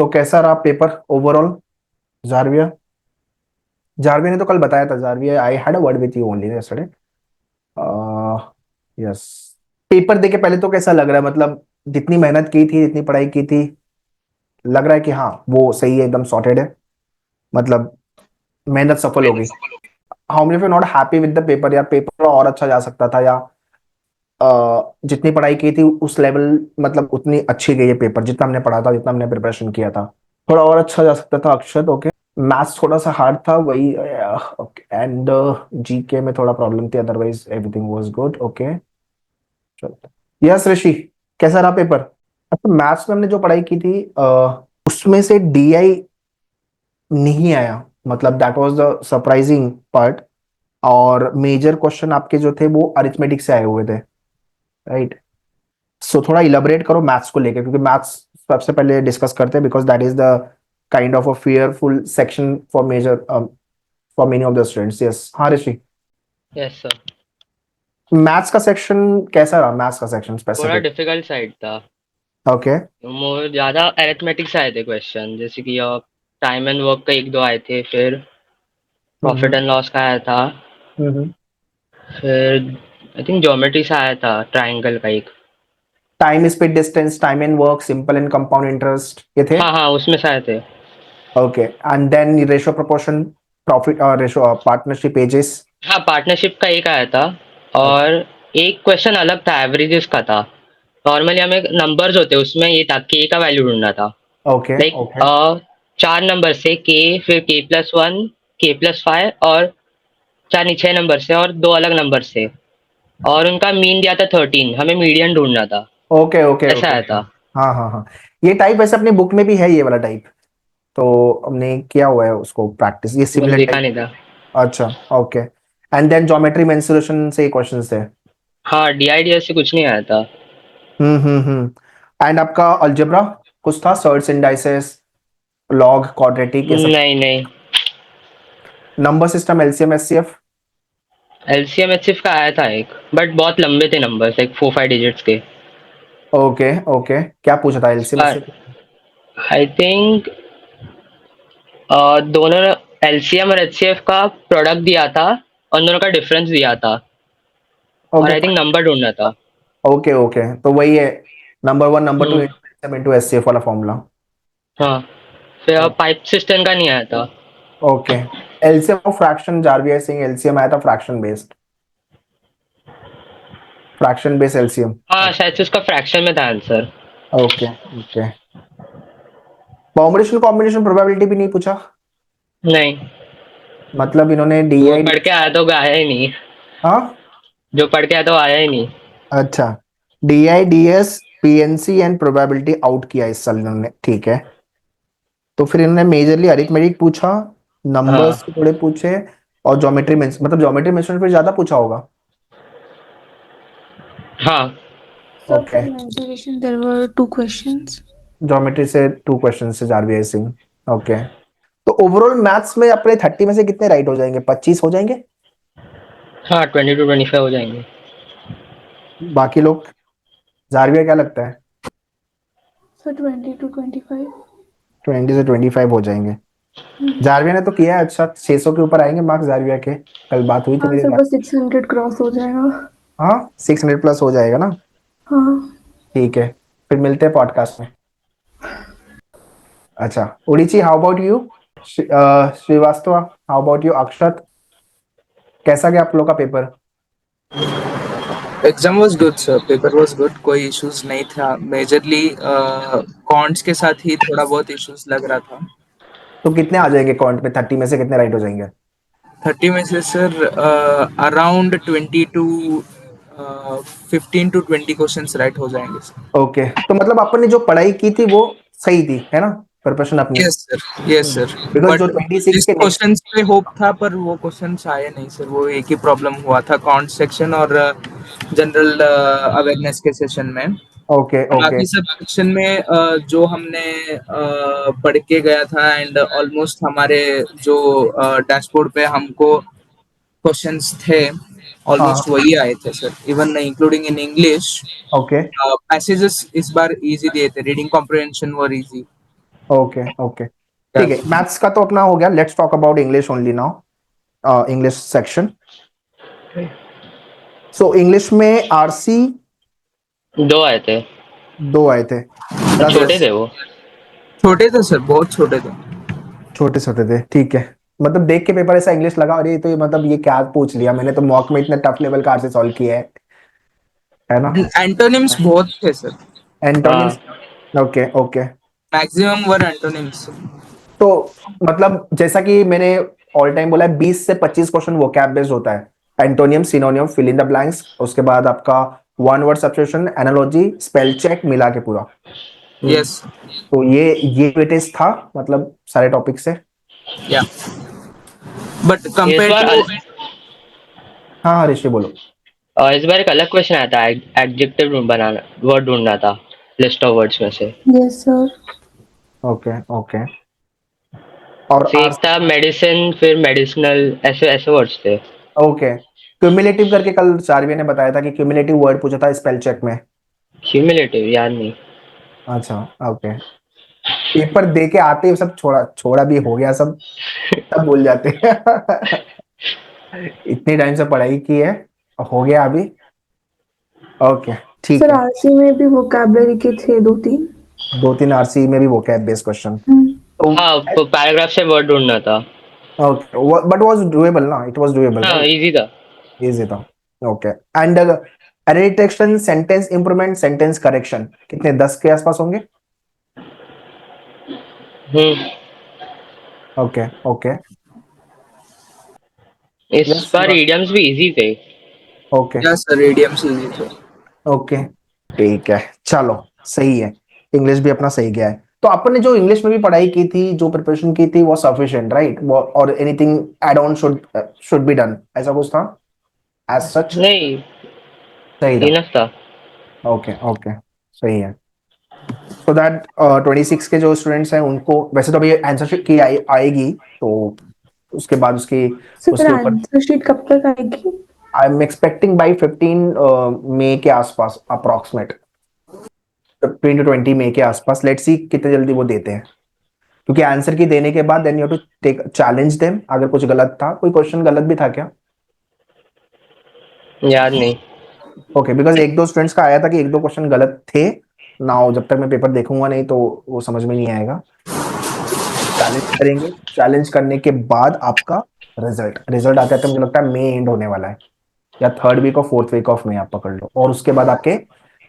तो कैसा रहा पेपर ओवरऑल? जारविया जारविया ने तो कल बताया था। Jarvia, I had a word with you only yesterday. Yes. Paper देके पहले तो कैसा लग रहा है, मतलब जितनी मेहनत की थी, जितनी पढ़ाई की थी, लग रहा है कि हाँ वो सही है, एकदम सॉर्टेड है, मतलब मेहनत सफल हो गई? How many of you not happy with the paper? या पेपर और अच्छा जा सकता था, या जितनी पढ़ाई की थी उस लेवल, मतलब उतनी अच्छी गई है पेपर, जितना हमने पढ़ा था, जितना हमने प्रिपरेशन किया था, थोड़ा और अच्छा जा सकता था अक्षत? ओके। मैथ्स थोड़ा सा हार्ड था वही। ओके। एंड जीके में थोड़ा प्रॉब्लम थी, otherwise everything was good. Okay. Yes Rishi, कैसा रहा पेपर? अच्छा, मैथ्स में हमने जो पढ़ाई की थी उसमें से डीआई नहीं आया, मतलब that was the surprising part. और मेजर क्वेश्चन आपके जो थे वो अरिथमेटिक से आए हुए थे, राइट? सो थोड़ा इलेबोरेट करो मैथ्स को लेके, क्योंकि मैथ्स सबसे पहले डिस्कस करते हैं, because that is the kind of a fearful section for major, for many of the students. Yes, हाँ ऋषि। Yes sir. मैथ्स का सेक्शन कैसा रहा? मैथ्स का सेक्शन थोड़ा स्पेसिफिक। डिफिकल्ट साइड था। ओके। मोर ज़्यादा अरिथमेटिक से आए थे क्वेश्चन, जैसे कि टाइम एंड वर्क का एक दो आए थे, फिर प्रॉफिट हम्म। एंड लॉस का आया था, हम्म। फिर आई थिंक ज्योमेट्री से आया था, ट्राइंगल का एक। Time, speed, distance, time and work, simple and compound interest, ये थे। हाँ हाँ, उसमें से आए थे। Okay. And then ratio, proportion, profit, ratio, partnership, ages. हाँ, पार्टनरशिप का एक आया था। और एक क्वेश्चन अलग था, एवरेजेस का था। नॉर्मली हमें नंबर्स होते हैं, उसमें ये था के का वैल्यू ढूंढना था। ओके। Like okay. चार नंबर से के, फिर k+1, k+5, और चार नहीं, छह नंबर से और दो अलग नंबर से। और उनका मीन दिया था 13, हमें मीडियन ढूंढना था। ओके। ओके। ऐसा ओके। आया था। हाँ हाँ हाँ। ये टाइप वैसे अपनी बुक में भी है, ये वाला टाइप, तो हमने किया हुआ है उसको प्रैक्टिस, ये बस सिमिलर देखा टाइप। नहीं था। अच्छा। Okay. And then geometry mensuration से क्वेश्चंस थे। हाँ, DIDS से कुछ नहीं आया था। एंड आपका अलजेब्रा कुछ था, सर्ट्स, इंडाइसेस, लॉग, क्वाड्रेटिक, ये सब? नहीं नहीं। Number system, LCM, HCF? LCM HCF का आया था एक, बट बहुत लंबे थे नंबर्स, लाइक 4-5 डिजिट्स के। ओके। ओके, क्या पूछा था एलसीएम, उसका एचसीएफ? आई थिंक दोनों LCM और HCF का प्रोडक्ट दिया था, और दोनों का डिफरेंस दिया था, और ओके। आई थिंक नंबर ढूंढना था। ओके। ओके, तो वही है, number one number two hmm. LCM into HCF वाला फॉर्मूला। हाँ, फिर पाइप सिस्टम का नहीं आया था। Okay. LCM of fraction, Jarvia Singh, LCM आया था fraction based, fraction based LCM. हाँ, शायद से उसका फ्रैक्शन में था answer. Okay. Okay. Combination, combination probability भी नहीं पूछा? नहीं, मतलब इन्होंने डी वो आई डी। पढ़ के आया तो आया ही नहीं। हाँ। जो पढ़ के आया तो आया ही नहीं। अच्छा। D I D S, PNC and probability out किया इस साल इन्होंने, ठीक है। तो फिर इन्होंने मेजरली अरिथमेटिक पूछा, नंबर्स हाँ थोड़े पूछे, और ज्योमेट्री में, मतलब ज्योमेट्री में फिर ज्यादा पूछा होगा। हाँ। So okay. for mensuration, there were two questions. Geometry से टू क्वेश्चन से जारविया सिंह। ओके। तो ओवरऑल मैथ्स में अपने 30 में से कितने राइट हो जाएंगे? 25 हो जाएंगे? हाँ, 20 to 25 हो जाएंगे। बाकी लोग? जारविया क्या लगता है? So 20 to 25. 20 से 25 हो जाएंगे। जारविया ने तो किया है अच्छा, 600 के ऊपर आएंगे मार्क्स जारविया के, कल बात हुई थी हाँ मेरी। सर, बस 600 क्रॉस हो जाएगा। हाँ, 600 प्लस हो जाएगा ना? हाँ। ठीक है, फिर मिलते हैं पॉडकास्ट में। अच्छा, Udichi, how about you? Srivastava, how about you? Akshat, कैसा गया आप लोग का paper? Exam was good sir, paper was good, कोई इश्यूज नहीं था। मेजरली कॉन्ट्स के साथ ही थोड़ा बहुत इश्यूज लग रहा था। तो कितने आ जाएंगे काउंट में? 30 में से कितने राइट हो जाएंगे? 30 में से sir around 15 to 20 questions right हो जाएंगे सर। ओके, तो मतलब अपन ने जो पढ़ाई की थी वो सही थी, है ना? प्रिपरेशन अपनी, yes sir, yes sir. Because जो बट 26 जिस के नेक्स्ट। क्वेश्चंस पे होप था पर वो क्वेश्चंस आए नहीं सर, वो एक ही प्रॉब्लम हुआ था कॉन्ट सेक्शन और जनरल अवेयरनेस के सेशन में। ओके। ओके। बाकी सब सेक्शन में जो हमने पढ़ के गया था एंड ऑलमोस्ट हमारे जो डैशबोर्ड पे हमको क्वेश्चंस थे हाँ। ऑलमोस्ट वही आए थे sir, even including in English. Okay. Passages इस बार इजी दिए थे, reading comprehension were easy. Okay okay ठीक है, मैथ्स का तो अपना हो गया. Let's talk about English only now. English section. So English में आरसी 2 आए थे, 2 आए थे. छोटे थे वो। छोटे थे सर, बहुत छोटे थे। छोटे छोटे थे, ठीक है. मतलब देख के पेपर ऐसा इंग्लिश लगा, अरे तो ये मतलब ये क्या पूछ लिया, मैंने तो मॉक में इतने टफ लेवल का आरसी सॉल्व किया है ना. एंटोनिम्स बहुत थे sir, antonyms. Okay okay. Maximum were antonyms. तो मतलब जैसा कि मैंने ऑल टाइम बोला है, 20 से 25 क्वेश्चन वोकैब बेस्ड होता है. Antonym, synonym, fill in the blanks, उसके बाद आपका one word substitution, analogy, spell check मिला के पूरा. यस तो ये वेटेज था मतलब सारे टॉपिक से. या बट इस कंपेयर बार टू हाँ हाँ ऋषि बोलो. और इस बार एक अलग क्वेश्चन आया था, एडजेक्टिव बनाना, वर्ड ढूंढना था लिस्ट ऑफ वर्ड्स में से. Yes, sir. Okay okay. और फिर एक था मेडिसिन, फिर मेडिसिनल, ऐसे ऐसे वर्ड्स थे. ओके. क्यूमुलेटिव करके कल चार्वी ने बताया था कि क्यूमुलेटिव वर्ड पूछा था स्पेल चेक में. क्यूमुलेटिव याद नहीं. अच्छा ओके. पेपर दे के आते ही सब छोड़ा छोड़ा भी हो गया सब, सब भूल जाते हैं. इतनी टाइम से पढ़ाई की है, हो गया अभी. ओके ठीक सर है. आरसी में भी वोकैबलरी के थे 2-3. 2-3 आरसी में भी वो कैब बेस्ड क्वेश्चन. हाँ, तो पैराग्राफ से वर्ड ढूंढना था. ओके, बट वाज डूएबल ना, इट वाज डूएबल हाँ, राइट. इजी था. इजी था. ओके. एंड एडिटेक्शन, सेंटेंस इंप्रूवमेंट, सेंटेंस करेक्शन कितने 10 के आसपास होंगे. हम्म. Okay okay. इस यस बार इडियम्स भी इजी थे. Okay yes sir, idioms easy थे। ओके ठीक है. चलो सही है. इंग्लिश भी अपना सही गया है. तो अपन ने जो इंग्लिश में भी पढ़ाई की थी, जो प्रिपरेशन की थी, वो सफिशिएंट राइट, और anything add on should be done, ऐसा कुछ था एज सच. नहीं, सही था. इनफ था. ओके ओके सही है. सो दैट 26 के जो स्टूडेंट्स हैं उनको वैसे तो अभी आंसर शीट की आएगी, तो उसके बाद उसकी सर उसके ऊपर आंसर शीट कब तक आएगी? आई एम एक्सपेक्टिंग बाई 15 मई के आसपास, अप्रोक्सीमेट 15 to 20 मई के आसपास. लेट्स सी कितने जल्दी वो देते हैं, क्योंकि आंसर की देने के बाद then you have to take challenge them. अगर कुछ गलत था, कोई क्वेश्चन गलत भी था क्या. याद नहीं. ओके, बिकॉज एक दो स्टूडेंट्स का आया था कि एक दो क्वेश्चन गलत थे. नाउ जब तक मैं पेपर देखूंगा नहीं तो वो समझ में नहीं आएगा. चैलेंज करेंगे, चैलेंज करने के बाद आपका रिजल्ट रिजल्ट आते आते मुझे लगता है मई एंड होने वाला है, या थर्ड वीक और फोर्थ वीक ऑफ मई आप पकड़ लो. और उसके बाद आपके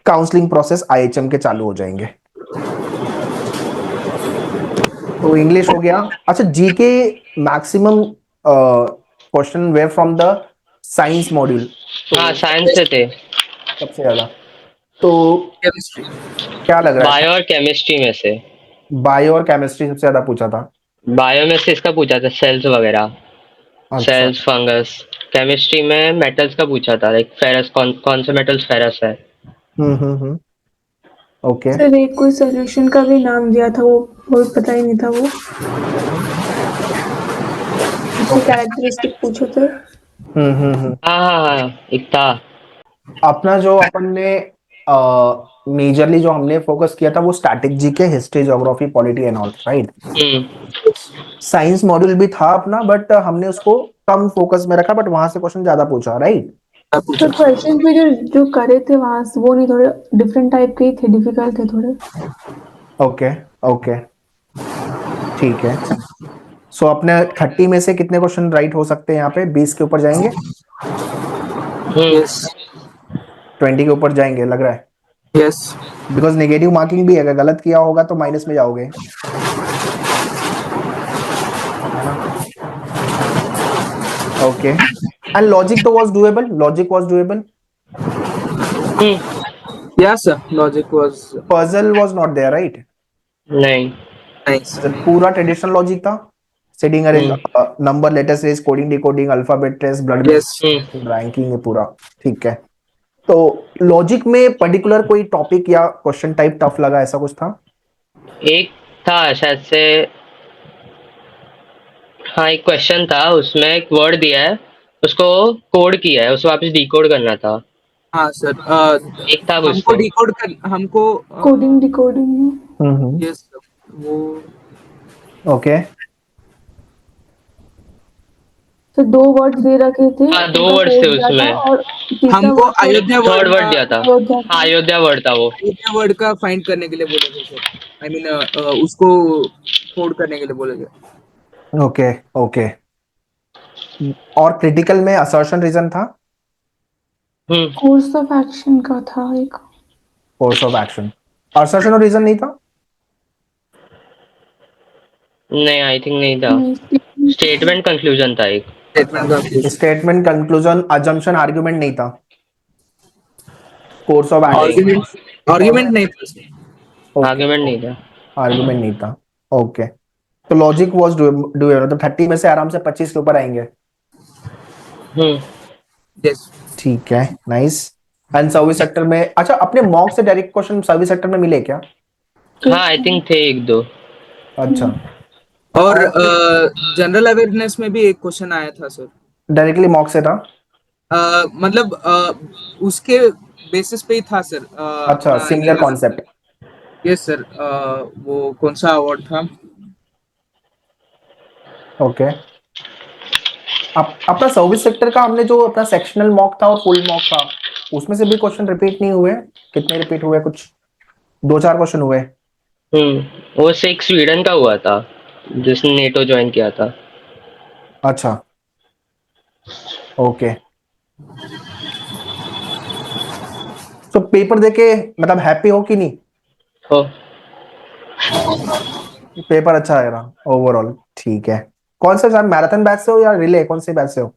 काउंसलिंग प्रोसेस आईएचएम के चालू हो जाएंगे. तो इंग्लिश हो गया. अच्छा, GK maximum question were from the science module. तो हाँ, साइंस से थे. सबसे ज्यादा तो केमिस्ट्री। क्या लग रहा है, बायो और केमिस्ट्री में से. बायो और केमिस्ट्री सबसे ज्यादा पूछा था. बायो में से इसका पूछा था, सेल्स वगैरह, अच्छा. Cells, fungus. केमिस्ट्री में मेटल्स का पूछा था, लाइक फेरस, कौन से मेटल्स फेरस है. ओके. सर एक कोई सोल्यूशन का भी नाम दिया था, वो पता ही नहीं था वो. उसके कैरेक्टरिस्टिक पूछे थे. हाँ हाँ हाँ, एक था. अपना जो अपन ने मेजरली जो हमने फोकस किया था वो static GK, history, geography, polity and all right. Hmm. Science module भी था अपना, बट हमने उसको कम फोकस में रखा, बट वहां से क्वेश्चन ज्यादा पूछा राइट. तो क्वेश्चन भी जो करे थे वहां से, वो नहीं, थोड़े डिफरेंट टाइप के ही थे, डिफिकल्ट थे थोड़े. ओके ओके ठीक है. सो अपने 30 में से कितने क्वेश्चन राइट हो सकते हैं यहाँ पे, 20 के ऊपर जाएंगे, यस 20 के ऊपर जाएंगे लग रहा है. यस बिकॉज नेगेटिव मार्किंग भी है, अगर गलत किया होगा तो माइनस में जाओगे, है ना. ओके. एंड लॉजिक तो was doable, logic was doable. Yes sir, logic was puzzle was not there right. नहीं. नाइस। पूरा ट्रेडिशनल लॉजिक था. Setting arrange, number, letter series, coding, decoding, alphabet trace, blood yes ranking है पूरा. ठीक है. तो logic में पर्टिकुलर कोई टॉपिक या क्वेश्चन टाइप टफ लगा, ऐसा कुछ था. एक था शायद से. हाँ, एक क्वेश्चन था, उसमें एक वर्ड दिया है, उसको कोड किया है, उसे वापस डिकोड करना था. हाँ सर, एक था कुछ हमको तो. डिकोड कर, हमको कोडिंग डिकोडिंग. यस वो ओके तो 2 वर्ड्स दे रखे थे, हाँ, 2 उनका वर्ड्स थे कोड दिया था उसमें। और तीसरा हमको वर्ड था अयोध्या थर्ड वर्ड वर्ड दिया था। अयोध्या हाँ, का। अयोध्या वर्ड था वो। अयोध्या वर्ड का फाइंड करने के लिए बोले थे सर। आई मीन उसको कोड करने के लिए बोले थे। Okay okay. और क्रिटिकल में असर्शन रीजन था, हम्म। कोर्स ऑफ एक्शन का था एक। Course of action. असर्शन और रीजन नहीं था। नहीं, आई थिंक नहीं था। नहीं, स्टेटमेंट कंक्लूजन था एक। स्टेटमेंट का question. Statement conclusion assumption argument नहीं था, कोर्स ऑफ नहीं, एक्शन। आर्ग्यूमेंट आर्ग्यूमेंट नहीं था सर। ओके आर्गुमेंट नहीं था। आर्गुमेंट नहीं था। ओके तो लॉजिक वाज डू मतलब 30 में से आराम से 25 के ऊपर आएंगे। हम्म। यस। ठीक है नाइस। एंड सर्विस सेक्टर में, अच्छा अपने मॉक से डायरेक्ट क्वेश्चन सर्विस सेक्टर में मिले क्या? हाँ, आई थिंक थे 1-2। अच्छा और और जनरल अवेयरनेस में भी एक क्वेश्चन आया था सर। डायरेक्टली मॉक से था? मतलब उसके बेसिस पे ही था सर। अच्छा अपना सिमिलर कॉन्सेप्ट। Yes sir. वो कौन सा अवार्ड था? ओके अपना सर्विस सेक्टर का हमने जो अपना सेक्शनल मॉक था और फुल मॉक था, उसमें से भी क्वेश्चन रिपीट नहीं हुए? कितने रिपीट हुए? कुछ 2-4 क्वेश्चन हुए। वो एक स्वीडन का हुआ था, जिसने नेटो ज्वाइन किया था। अच्छा ओके। तो पेपर देके मतलब हैप्पी हो कि नहीं? हो। पेपर अच्छा आएगा ओवरऑल? ठीक है। कौन सा सर, मैराथन बैच से हो या रिले, कौन से बैच से हो?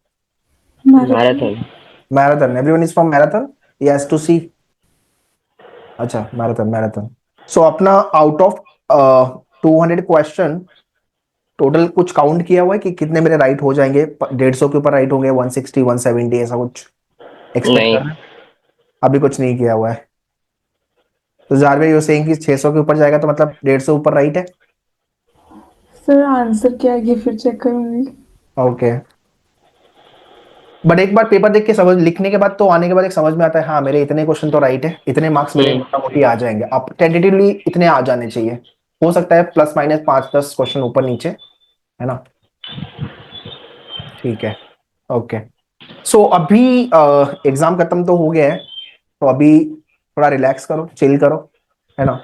Marathon. Marathon. Marathon, everyone is from marathon या एस टू सी? अच्छा मैराथन मैराथन। सो अपना आउट ऑफ 200 क्वेश्चन टोटल कुछ काउंट किया हुआ है कि कितने मेरे राइट हो जाएंगे? 150 के ऊपर राइट होंगे, 160 170 ऐसा कुछ एक्सपेक्ट नहीं। कर रहे हैं? अभी कुछ नहीं किया हुआ है। तो जारवे यू सेइंग कि 600 के ऊपर जाएगा तो मतलब 150 ऊपर राइट है। सर आंसर क्या है ये फिर चेक करूंगी। ओके बट एक बार पेपर देख के समझ, लिखने के बाद तो आने के बाद एक समझ में आता है हाँ मेरे इतने क्वेश्चन तो राइट है, इतने मार्क्स मेरे हम्म। मोटा मोटी आ जाएंगे। अब टेंटेटिवली इतने आ जाने चाहिए। हो सकता है प्लस माइनस 5-10 क्वेश्चन ऊपर नीचे, है ना? ठीक है ओके। सो अभी एग्जाम खत्म तो हो गया है, तो अभी थोड़ा रिलैक्स करो, चिल करो, है ना?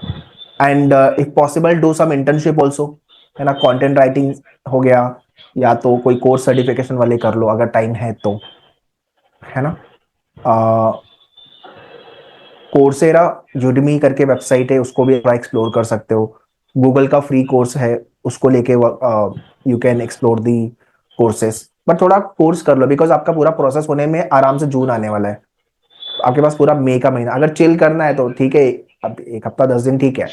And if possible do some internship also, है ना? कंटेंट राइटिंग हो गया, या तो कोई कोर्स सर्टिफिकेशन वाले कर लो अगर टाइम है तो, है ना? कोर्सेरा यूडमी करके वेबसाइट है, उसको भी थोड़ा एक्सप्लोर कर सकते हो। गूगल का फ्री कोर्स है, उसको लेके you can explore the courses. But थोड़ा कोर्स कर लो बिकॉज आपका पूरा प्रोसेस होने में आराम से जून आने वाला है। आपके पास पूरा मई का महीना, अगर चिल करना है तो ठीक है, अब 1 हफ्ता 10 दिन ठीक है।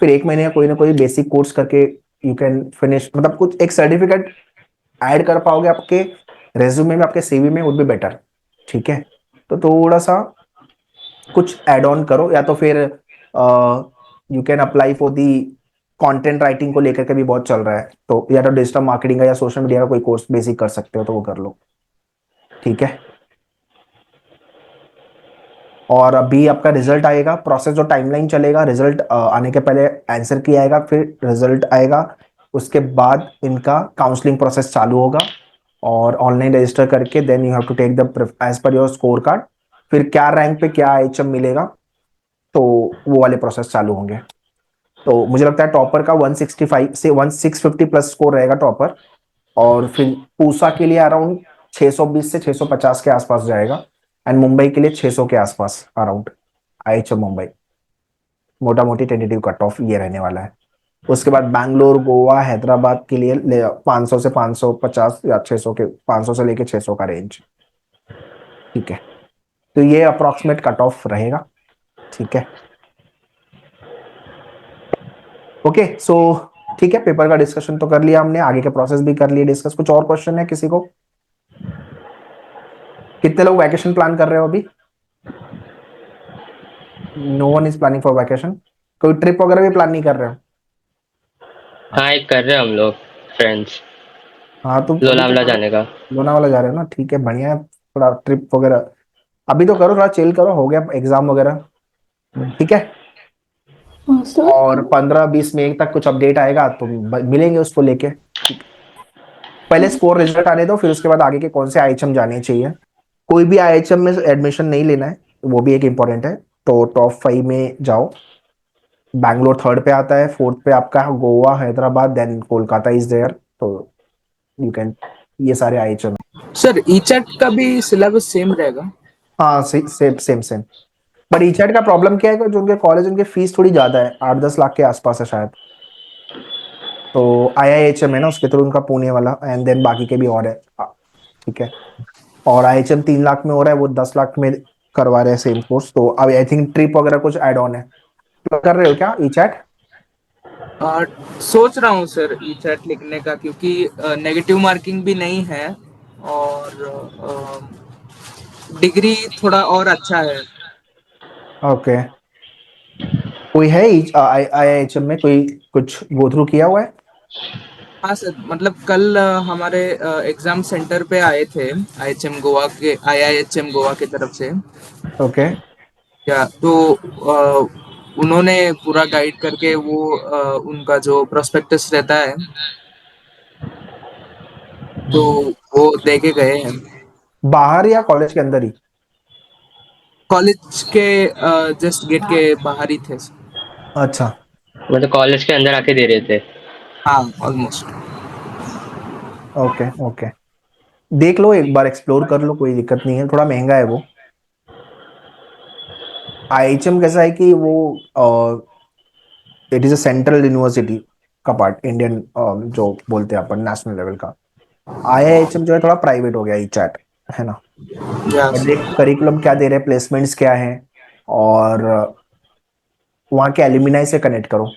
फिर 1 महीने का कोई ना कोई बेसिक कोर्स करके यू कैन फिनिश, मतलब कुछ एक सर्टिफिकेट ऐड कर पाओगे आपके रेज्यूमे में, आपके सीवी में, वुड बी बेटर। ठीक है तो थोड़ा सा कुछ एड ऑन करो, या तो फिर you can apply for the content writing को लेकर के भी बहुत चल रहा है, तो या तो डिजिटल मार्केटिंग का या सोशल मीडिया का कोई कोर्स बेसिक कर सकते हो तो वो कर लो। ठीक है और अभी आपका रिजल्ट आएगा, प्रोसेस जो टाइमलाइन चलेगा, रिजल्ट आने के पहले आंसर किया आएगा, फिर रिजल्ट आएगा, उसके बाद इनका काउंसलिंग प्रोसेस चालू होगा और ऑनलाइन रजिस्टर करके then you have to take the edge per your score card. फिर क्या रैंक पे क्या एचएम मिलेगा, तो वो वाले प्रोसेस चालू होंगे। तो मुझे लगता है टॉपर का 165 से 1650 प्लस स्कोर रहेगा टॉपर, और फिर पूसा के लिए अराउंड 620 से 650 के आसपास जाएगा, एंड मुंबई के लिए 600 के आसपास अराउंड, आईएचएम मुंबई। मोटा मोटी टेंटेटिव कट ऑफ ये रहने वाला है। उसके बाद बैंगलोर, गोवा, हैदराबाद के लिए 500 से 550 या 600 के, 500 से लेके 600 का रेंज। ठीक है तो ये अप्रोक्सीमेट कट ऑफ रहेगा। ठीक है ओके सो ठीक है, पेपर का डिस्कशन तो कर लिया हमने, आगे के प्रोसेस भी कर लिए डिस्कस। कुछ और क्वेश्चन है किसी को? कितने लोग वैकेशन प्लान कर रहे हो अभी? No one is planning for vacation? कोई ट्रिप वगैरह भी प्लान नहीं कर रहे हो? हाँ, एक कर रहे हैं हम लोग, फ्रेंड्स, हाँ तो अभी तो लोनावला करो, जाने का। लोनावाला जा रहे हो ना, ठीक है बढ़िया है। थोड़ा ट्रिप वगैरह अभी तो करो, थोड़ा चिल करो, हो गया एग्जाम वगैरह। ठीक है हाँ सर। और 15-20 मई तक कुछ अपडेट आएगा तो मिलेंगे उसको लेके। पहले स्कोर रिजल्ट आने दो, फिर उसके बाद आगे के कौन से आईएचएम जाने चाहिए। कोई भी आईएचएम में एडमिशन नहीं लेना है, वो भी एक इम्पोर्टेंट है। तो टॉप 5 में जाओ। बैंगलोर थर्ड पे आता है, फोर्थ पे आपका Goa, Hyderabad, then Kolkata is there. तो यू कैन, ये सारे आईएचएम। सर ईचैट का भी सिलेबस सेम रहेगा? हाँ सेम सेम सेम। बट ईचैट का प्रॉब्लम क्या है कि जो उनके कॉलेज, उनकी फीस थोड़ी ज्यादा है, 8-10 लाख के आसपास है शायद। तो आईआईएचएम है ना उसके थ्रू, उनका पुणे वाला, एंड देन बाकी के भी और है। ठीक है। और आईएचएम 3 लाख में हो रहा है, वो 10 लाख में करवा रहे हैं सेम कोर्स। तो अब आई थिंक ट्रिप वगैरह कुछ ऐड ऑन है। तो कर रहे हो क्या ई चैट? सोच रहा हूँ सर ईचैट लिखने का, क्योंकि नेगेटिव मार्किंग भी नहीं है और डिग्री थोड़ा और अच्छा है। ओके। कोई है आईआईएचएम में कोई कुछ गो थ्रू किया हुआ है? हाँ सर, मतलब कल हमारे एग्जाम सेंटर पे आए थे आईआईएचएम गोवा की तरफ से। ओके। या तो उन्होंने पूरा गाइड करके वो उनका जो प्रोस्पेक्टस रहता है तो वो दे के गए हैं। बाहर या कॉलेज के अंदर ही? कॉलेज के जस्ट गेट के बाहर ही थे। अच्छा। मतलब कॉलेज के अंदर आके दे रहे थे। हाँ ऑलमोस्ट। Okay okay. देख लो एक बार, एक्सप्लोर कर लो, कोई दिक्कत नहीं है। थोड़ा महंगा है वो। आईएचएम कैसा है कि वो it is a central university का पार्ट, इंडियन जो बोलते हैं अपन नेशनल लेवल का। आईआईएचएम जो है थोड़ा प्राइवेट हो गया ई चैट, है ना। But yes. देख करिकुलम क्या दे रहे हैं, प्लेसमेंट्स क्या है, और वहाँ के एल्यूमिनाई से कनेक्ट करो,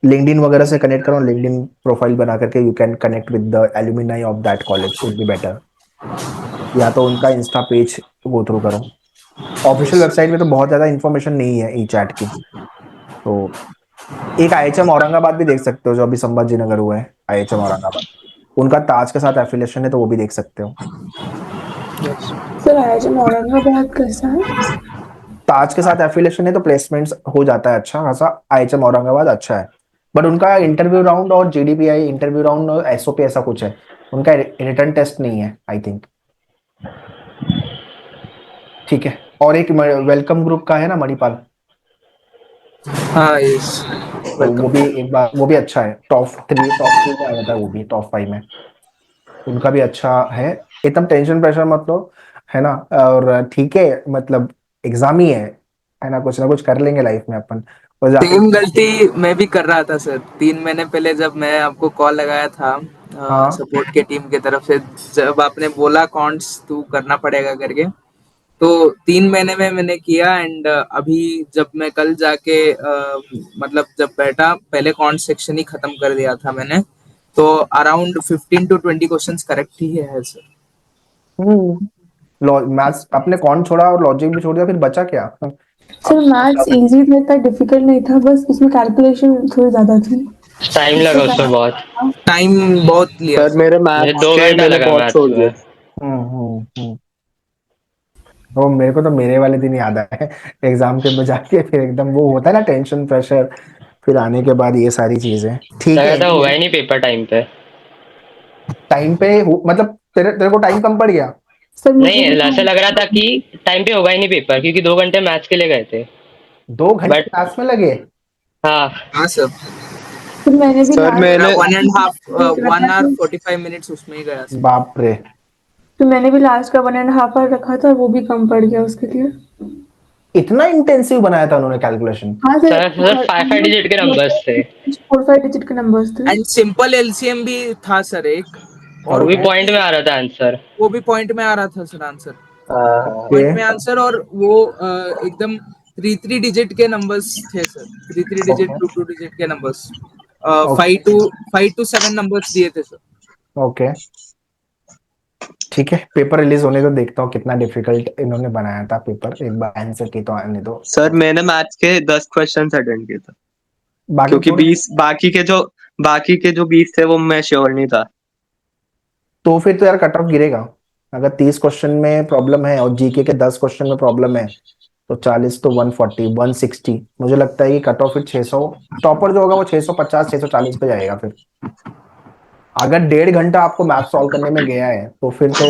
लिंक्डइन वगैरह से कनेक्ट करो, लिंक्डइन प्रोफाइल बना करके you can connect with the alumni of that college, would be better. या तो उनका इंस्टा पेज गो थ्रू करो। ऑफिशियल वेबसाइट में तो बहुत ज्यादा इन्फॉर्मेशन नहीं है ई चैट की। तो एक आईएचएम औरंगाबाद भी देख सकते हो, जो अभी संभाजी नगर हुआ है, आईएचएम औरंगाबाद। उनका ताज के साथ एफिलिएशन है, तो वो भी देख सकते हो। सर आईआईएम औरंगाबाद कैसा है? ताज के साथ एफिलिएशन है तो प्लेसमेंट्स हो जाता है अच्छा खासा। आईएचएम औरंगाबाद अच्छा है। बट उनका इंटरव्यू राउंड और जीडीपीआई इंटरव्यू राउंड और एसओपी ऐसा कुछ है। उनका रिटर्न टेस्ट नहीं है आई थिंक। ठीक है। और एक वेलकम ग्रुप का है ना, मणिपाल। हाँ यस। तो वो वेलकम। भी एक बार, वो भी अच्छा है, टॉप 3 में आया था वो भी, टॉप 5 में। उनका भी अच्छा है। एकदम टेंशन प्रेशर मत लो, है ना। और ठीक है, मतलब एग्जाम ही है ना कुछ कर लेंगे लाइफ में अपन। और जाके, सेम गलती मैं भी कर रहा था सर 3 महीने पहले, जब मैं आपको कॉल लगाया था हाँ सपोर्ट के टीम की तरफ से, जब आपने बोला कॉन्ट्स तू करना पड़ेगा करके, तो 3 महीने में मैंने किया। एंड अभी जब मैं कल जाके मतलब जब बैठा, पहले कॉन्ट सेक्शन ही खत्म कर दिया था मैंने। तो अराउंड 15 to 20 क्वेश्चंस करेक्ट ही है सर। मैथ्स आपने कौन छोड़ा और लॉजिक भी छोड़ दिया, फिर बचा क्या? सर मैथ्स इजी था, इतना डिफिकल्ट नहीं था, बस उसमें कैलकुलेशन थोड़ी ज्यादा थी। टाइम उससे लगा उसमें बहुत। ज्यादा टाइम बहुत लिया सर सर। मेरे मुझे मैथ्स दो के घंटा मैंने लगा बहुत मैथ्स छोड़ दिए। में। हम्म। तो मेरे को तो मेरे वाले दिन याद आए एग्जाम के में जाके, फिर एकदम वो होता है ना टेंशन प्रेशर, फिर आने के बाद ये सारी चीजें। ठीक है। लगा था होगा ही नहीं पेपर टाइम पे। टाइम पे मतलब तेरे तेरे को टाइम कम पड़ गया? सर मुझे नहीं, भी ऐसा लग रहा था कि टाइम पे होगा ही नहीं पेपर, क्योंकि 2 घंटे मैथ्स के लिए गए थे। 2 घंटे बट क्लास में लगे? हाँ, हाँ सर। फिर मैंने भी सर लास्ट मेरा मैंने 1.5 1 hour 45 minutes उसमें ही गया सर। बाप रे। फिर मैंने भी लास्ट का 1.5 आवर रखा था, वो भी कम पड़ गया उसके लिए। इतना इंटेंसिव बनाया था उन्होंने कैलकुलेशन? हाँ सर, सर 5 5 डिजिट के नंबर्स थे। 4-5 डिजिट के नंबर्स थे। एंड सिंपल एलसीएम भी था सर एक, और वो भी ओके पॉइंट में आ रहा था आंसर। वो भी पॉइंट में आ रहा था सर आंसर। ओके पॉइंट में आंसर, और वो एकदम 3 3 डिजिट के नंबर्स थे सर। 3 3 डिजिट, ओके 2 2 डिजिट के नंबर्स। ओके 5 to 7 नंबर्स दिए थे सर। ओके। ठीक है, पेपर रिलीज होने तो देखता हूँ कितना डिफिकल्ट इन्होंने बनाया था पेपर, एक बार आंसर की तो आने दो। सर मैंने मैथ्स के 10 क्वेश्चन अटेंड किए थे, बाकी क्योंकि छोड़। 20 बाकी के जो 20 थे वो मैं श्योर नहीं था। तो फिर तो यार कट ऑफ गिरेगा। अगर 30 क्वेश्चन में प्रॉब्लम है और जीके के 10 क्वेश्चन में प्रॉब्लम है, तो 40 तो 140 160, मुझे लगता है कि कट ऑफ फिर 600, टॉपर जो होगा वो 650 640 पे जाएगा। फिर अगर 1.5 घंटा आपको मैथ सॉल्व करने में गया है तो फिर तो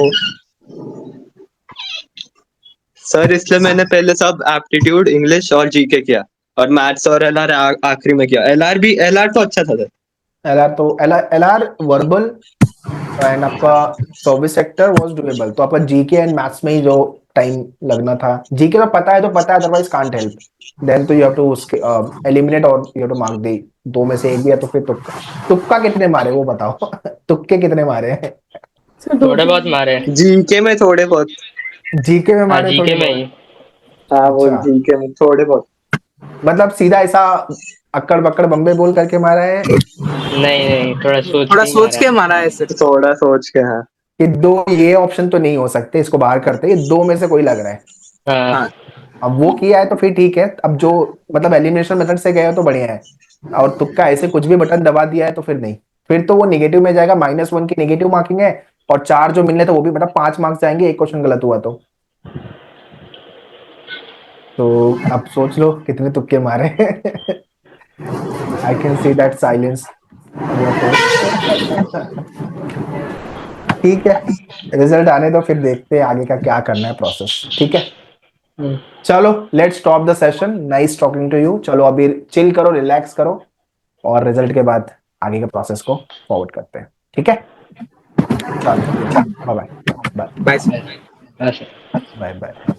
सर इसलिए मैंने पहले सब एप्टीट्यूड, इंग्लिश और जीके किया, और मैथ्स और एलआर आखिरी में किया। एलआर तो अच्छा था सर। एलआर वर्बल एंड आपका सर्विस सेक्टर वाज डूएबल। तो आपका जीके एंड मैथ्स में ही जो टाइम लगना था, जीके तो पता है तो पता है, अदरवाइज कांट हेल्प। देन तो यू हैव टू उसके एलिमिनेट और you have to mark the. दो में से एक भी है तो फिर तुक्का। तुक्का कितने मारे वो बताओ तुक्के कितने मारे हैं? सर दो थोड़े तीन बहुत मारे हैं। जीके में थोड़े बहुत। जीके में हाँ मारे थोड़े जीके में बहुत? ही। हाँ वो अच्छा, जीके में थोड़े बहुत। मतलब सीधा ऐसा अक्कड़ बक्कड़ बम्बे बोल करके मारा है नहीं नहीं, थोड़ा सोच थोड़ा के ही सोच मारा के है। मारा है सर। थोड़ा सोच के, हाँ। कि दो ये ऑप्शन तो नहीं हो सकते, इसको बाहर करते, ये दो में से कोई लग रहा है। हाँ हाँ अब वो किया है तो फिर ठीक है। अब जो मतलब एलिमिनेशन मेथड से गए हो तो बढ़िया है, और तुक्का ऐसे कुछ भी बटन दबा दिया है तो फिर नहीं। फिर तो वो निगेटिव में जाएगा, -1 की निगेटिव मार्किंग है, और 4 जो मिलने थे वो भी मतलब 5 मार्क्स जाएंगे एक क्वेश्चन गलत हुआ तो अब सोच लो कितने तुक्के मारे I can see that silence on your face ठीक है, रिजल्ट आने दो, फिर देखते हैं आगे का क्या करना है प्रोसेस। ठीक है, चलो let's stop the session. Nice talking to you. चलो अभी चिल करो, रिलैक्स करो, और रिजल्ट के बाद आगे के प्रोसेस को फॉरवर्ड करते हैं। ठीक है, चलो bye bye. Bye bye sir. बस। Bye bye.